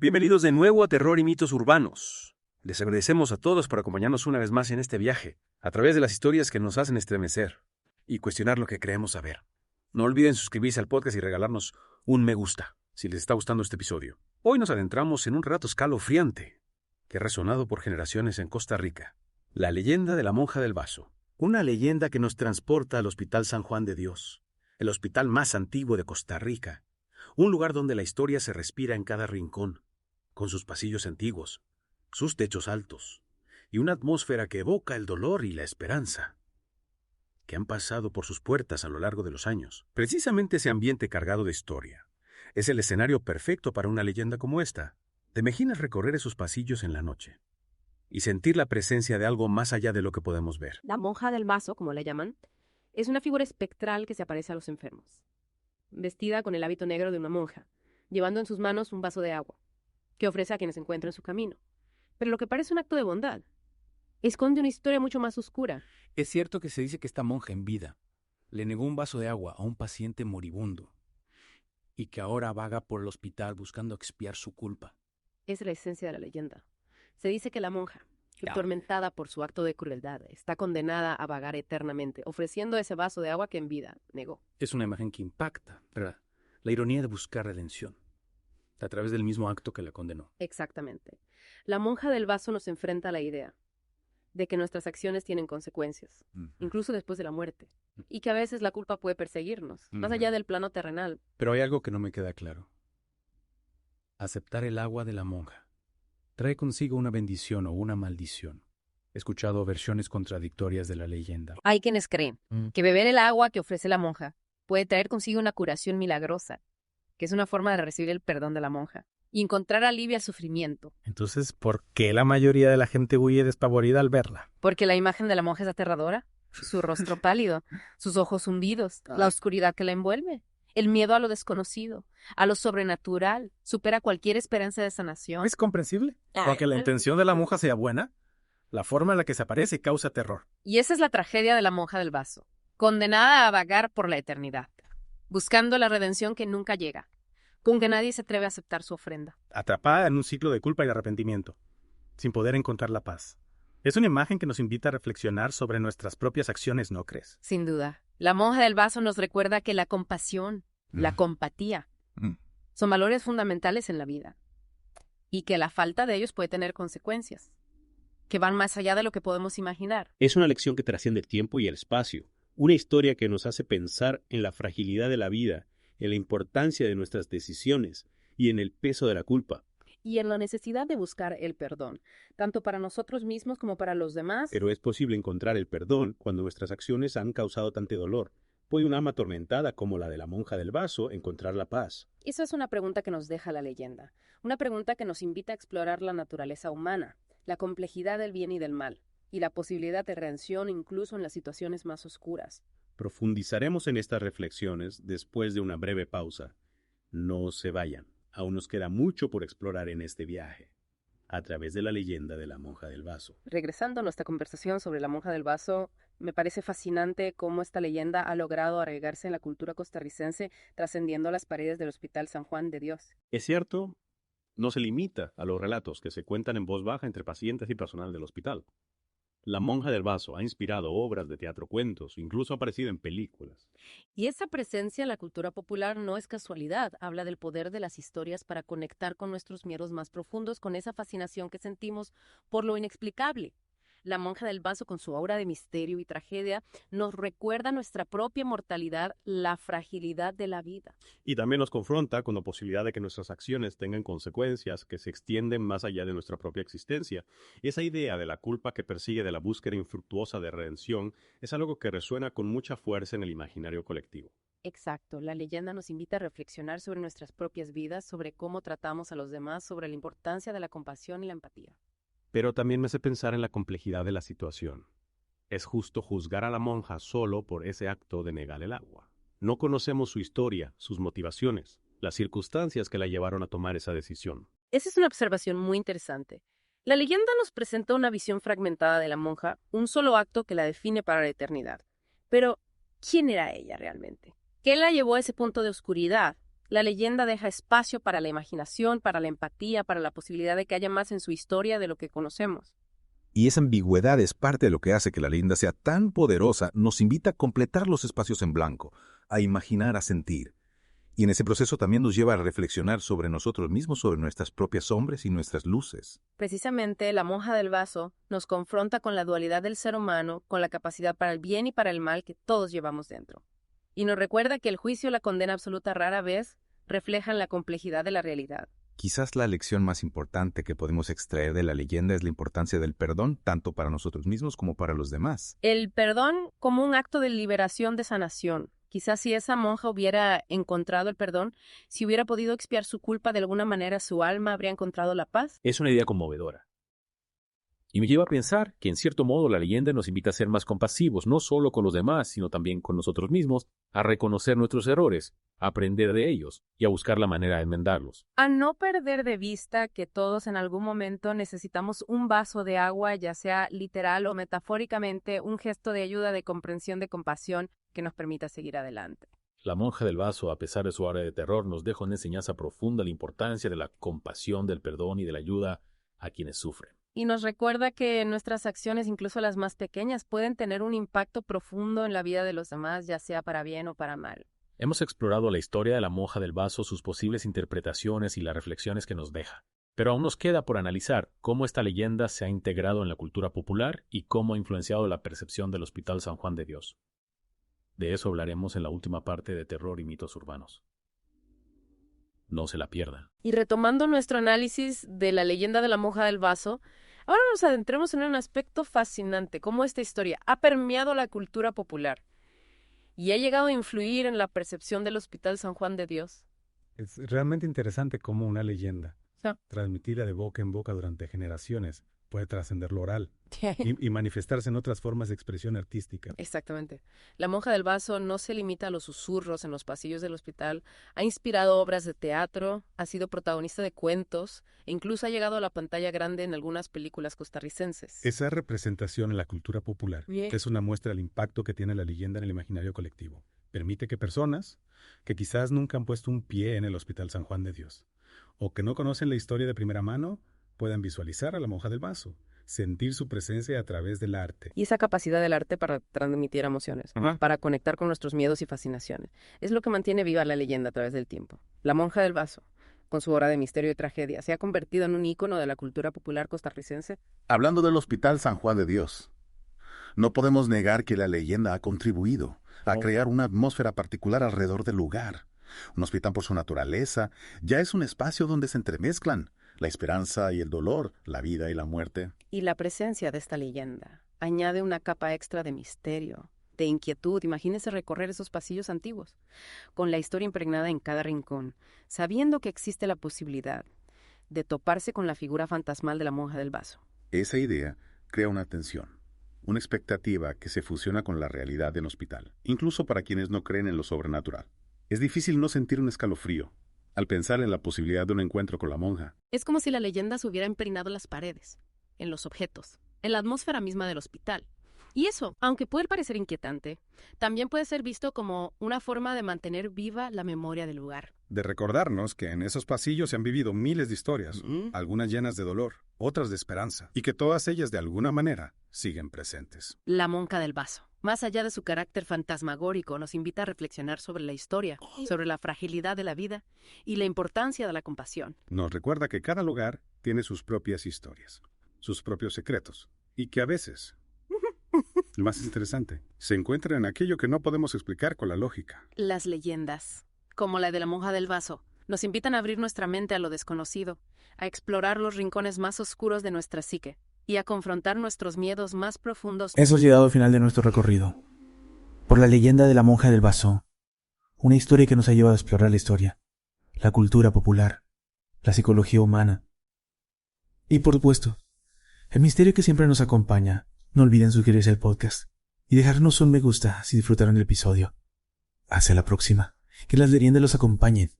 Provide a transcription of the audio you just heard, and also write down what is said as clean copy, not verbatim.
Bienvenidos de nuevo a Terror y Mitos Urbanos. Les agradecemos a todos por acompañarnos una vez más en este viaje, a través de las historias que nos hacen estremecer y cuestionar lo que creemos saber. No olviden suscribirse al podcast y regalarnos un me gusta, si les está gustando este episodio. Hoy nos adentramos en un relato escalofriante que ha resonado por generaciones en Costa Rica. La leyenda de la monja del vaso. Una leyenda que nos transporta al Hospital San Juan de Dios, el hospital más antiguo de Costa Rica. Un lugar donde la historia se respira en cada rincón, con sus pasillos antiguos, sus techos altos, y una atmósfera que evoca el dolor y la esperanza, que han pasado por sus puertas a lo largo de los años. Precisamente ese ambiente cargado de historia es el escenario perfecto para una leyenda como esta. ¿Te imaginas recorrer esos pasillos en la noche y sentir la presencia de algo más allá de lo que podemos ver? La monja del vaso, como la llaman, es una figura espectral que se aparece a los enfermos, vestida con el hábito negro de una monja, llevando en sus manos un vaso de agua, que ofrece a quienes se encuentran en su camino. Pero lo que parece un acto de bondad esconde una historia mucho más oscura. Es cierto que se dice que esta monja en vida le negó un vaso de agua a un paciente moribundo y que ahora vaga por el hospital buscando expiar su culpa. Es la esencia de la leyenda. Se dice que la monja, atormentada por su acto de crueldad, está condenada a vagar eternamente, ofreciendo ese vaso de agua que en vida negó. Es una imagen que impacta, ¿verdad? La ironía de buscar redención a través del mismo acto que la condenó. Exactamente. La monja del vaso nos enfrenta a la idea de que nuestras acciones tienen consecuencias, incluso después de la muerte, y que a veces la culpa puede perseguirnos, más allá del plano terrenal. Pero hay algo que no me queda claro. Aceptar el agua de la monja trae consigo una bendición o una maldición. He escuchado versiones contradictorias de la leyenda. Hay quienes creen que beber el agua que ofrece la monja puede traer consigo una curación milagrosa, que es una forma de recibir el perdón de la monja y encontrar alivio al sufrimiento. Entonces, ¿por qué la mayoría de la gente huye despavorida al verla? Porque la imagen de la monja es aterradora, su rostro pálido, sus ojos hundidos, la oscuridad que la envuelve. El miedo a lo desconocido, a lo sobrenatural, supera cualquier esperanza de sanación. Es comprensible. Aunque la intención de la monja sea buena, la forma en la que se aparece causa terror. Y esa es la tragedia de la monja del vaso, condenada a vagar por la eternidad, buscando la redención que nunca llega, con que nadie se atreve a aceptar su ofrenda. Atrapada en un ciclo de culpa y de arrepentimiento, sin poder encontrar la paz. Es una imagen que nos invita a reflexionar sobre nuestras propias acciones, ¿no crees? Sin duda. La monja del vaso nos recuerda que la compasión, la compatía, son valores fundamentales en la vida y que la falta de ellos puede tener consecuencias que van más allá de lo que podemos imaginar. Es una lección que trasciende el tiempo y el espacio, una historia que nos hace pensar en la fragilidad de la vida, en la importancia de nuestras decisiones y en el peso de la culpa. Y en la necesidad de buscar el perdón, tanto para nosotros mismos como para los demás. Pero es posible encontrar el perdón cuando nuestras acciones han causado tanto dolor. ¿Puede un alma atormentada como la de la monja del vaso encontrar la paz? Esa es una pregunta que nos deja la leyenda, una pregunta que nos invita a explorar la naturaleza humana, la complejidad del bien y del mal, y la posibilidad de redención incluso en las situaciones más oscuras. Profundizaremos en estas reflexiones después de una breve pausa. No se vayan, aún nos queda mucho por explorar en este viaje, a través de la leyenda de la monja del vaso. Regresando a nuestra conversación sobre la monja del vaso, me parece fascinante cómo esta leyenda ha logrado arraigarse en la cultura costarricense, trascendiendo las paredes del Hospital San Juan de Dios. Es cierto, no se limita a los relatos que se cuentan en voz baja entre pacientes y personal del hospital. La monja del vaso ha inspirado obras de teatro, cuentos, incluso ha aparecido en películas. Y esa presencia en la cultura popular no es casualidad, habla del poder de las historias para conectar con nuestros miedos más profundos, con esa fascinación que sentimos por lo inexplicable. La monja del vaso, con su aura de misterio y tragedia, nos recuerda nuestra propia mortalidad, la fragilidad de la vida. Y también nos confronta con la posibilidad de que nuestras acciones tengan consecuencias que se extienden más allá de nuestra propia existencia. Esa idea de la culpa que persigue de la búsqueda infructuosa de redención es algo que resuena con mucha fuerza en el imaginario colectivo. Exacto, la leyenda nos invita a reflexionar sobre nuestras propias vidas, sobre cómo tratamos a los demás, sobre la importancia de la compasión y la empatía. Pero también me hace pensar en la complejidad de la situación. Es justo juzgar a la monja solo por ese acto de negar el agua. No conocemos su historia, sus motivaciones, las circunstancias que la llevaron a tomar esa decisión. Esa es una observación muy interesante. La leyenda nos presenta una visión fragmentada de la monja, un solo acto que la define para la eternidad. Pero, ¿quién era ella realmente? ¿Qué la llevó a ese punto de oscuridad? La leyenda deja espacio para la imaginación, para la empatía, para la posibilidad de que haya más en su historia de lo que conocemos. Y esa ambigüedad es parte de lo que hace que la leyenda sea tan poderosa, nos invita a completar los espacios en blanco, a imaginar, a sentir. Y en ese proceso también nos lleva a reflexionar sobre nosotros mismos, sobre nuestras propias sombras y nuestras luces. Precisamente, la monja del vaso nos confronta con la dualidad del ser humano, con la capacidad para el bien y para el mal que todos llevamos dentro. Y nos recuerda que el juicio y la condena absoluta rara vez reflejan la complejidad de la realidad. Quizás la lección más importante que podemos extraer de la leyenda es la importancia del perdón, tanto para nosotros mismos como para los demás. El perdón como un acto de liberación, de sanación. Quizás si esa monja hubiera encontrado el perdón, si hubiera podido expiar su culpa de alguna manera, su alma habría encontrado la paz. Es una idea conmovedora. Y me lleva a pensar que en cierto modo la leyenda nos invita a ser más compasivos, no solo con los demás, sino también con nosotros mismos, a reconocer nuestros errores, a aprender de ellos y a buscar la manera de enmendarlos. A no perder de vista que todos en algún momento necesitamos un vaso de agua, ya sea literal o metafóricamente, un gesto de ayuda, de comprensión, de compasión que nos permita seguir adelante. La monja del vaso, a pesar de su aura de terror, nos deja una enseñanza profunda la importancia de la compasión, del perdón y de la ayuda a quienes sufren. Y nos recuerda que nuestras acciones, incluso las más pequeñas, pueden tener un impacto profundo en la vida de los demás, ya sea para bien o para mal. Hemos explorado la historia de la monja del vaso, sus posibles interpretaciones y las reflexiones que nos deja. Pero aún nos queda por analizar cómo esta leyenda se ha integrado en la cultura popular y cómo ha influenciado la percepción del Hospital San Juan de Dios. De eso hablaremos en la última parte de Terror y Mitos Urbanos. No se la pierdan. Y retomando nuestro análisis de la leyenda de la monja del vaso, ahora nos adentremos en un aspecto fascinante, cómo esta historia ha permeado la cultura popular y ha llegado a influir en la percepción del Hospital San Juan de Dios. Es realmente interesante cómo una leyenda, Sí. transmitida de boca en boca durante generaciones, puede trascender lo oral y manifestarse en otras formas de expresión artística. Exactamente. La monja del vaso no se limita a los susurros en los pasillos del hospital, ha inspirado obras de teatro, ha sido protagonista de cuentos e incluso ha llegado a la pantalla grande en algunas películas costarricenses. Esa representación en la cultura popular es una muestra del impacto que tiene la leyenda en el imaginario colectivo. Permite que personas que quizás nunca han puesto un pie en el Hospital San Juan de Dios o que no conocen la historia de primera mano puedan visualizar a la monja del vaso, sentir su presencia a través del arte. Y esa capacidad del arte para transmitir emociones, para conectar con nuestros miedos y fascinaciones, es lo que mantiene viva la leyenda a través del tiempo. La monja del vaso, con su obra de misterio y tragedia, se ha convertido en un ícono de la cultura popular costarricense. Hablando del Hospital San Juan de Dios, no podemos negar que la leyenda ha contribuido a crear una atmósfera particular alrededor del lugar. Un hospital por su naturaleza ya es un espacio donde se entremezclan la esperanza y el dolor, la vida y la muerte. Y la presencia de esta leyenda añade una capa extra de misterio, de inquietud. Imagínese recorrer esos pasillos antiguos, con la historia impregnada en cada rincón, sabiendo que existe la posibilidad de toparse con la figura fantasmal de la monja del vaso. Esa idea crea una tensión, una expectativa que se fusiona con la realidad del hospital, incluso para quienes no creen en lo sobrenatural. Es difícil no sentir un escalofrío al pensar en la posibilidad de un encuentro con la monja. Es como si la leyenda se hubiera impregnado en las paredes, en los objetos, en la atmósfera misma del hospital. Y eso, aunque puede parecer inquietante, también puede ser visto como una forma de mantener viva la memoria del lugar. De recordarnos que en esos pasillos se han vivido miles de historias, algunas llenas de dolor, otras de esperanza, y que todas ellas de alguna manera siguen presentes. La monja del vaso, más allá de su carácter fantasmagórico, nos invita a reflexionar sobre la historia, sobre la fragilidad de la vida y la importancia de la compasión. Nos recuerda que cada lugar tiene sus propias historias, sus propios secretos, y que a veces, lo más interesante, se encuentran en aquello que no podemos explicar con la lógica. Las leyendas, como la de la monja del vaso, nos invitan a abrir nuestra mente a lo desconocido, a explorar los rincones más oscuros de nuestra psique y a confrontar nuestros miedos más profundos. Hemos llegado al final de nuestro recorrido por la leyenda de la monja del vaso, una historia que nos ha llevado a explorar la historia, la cultura popular, la psicología humana y, por supuesto, el misterio que siempre nos acompaña. No olviden suscribirse al podcast y dejarnos un me gusta si disfrutaron del episodio. Hasta la próxima. Que las leyendas los acompañen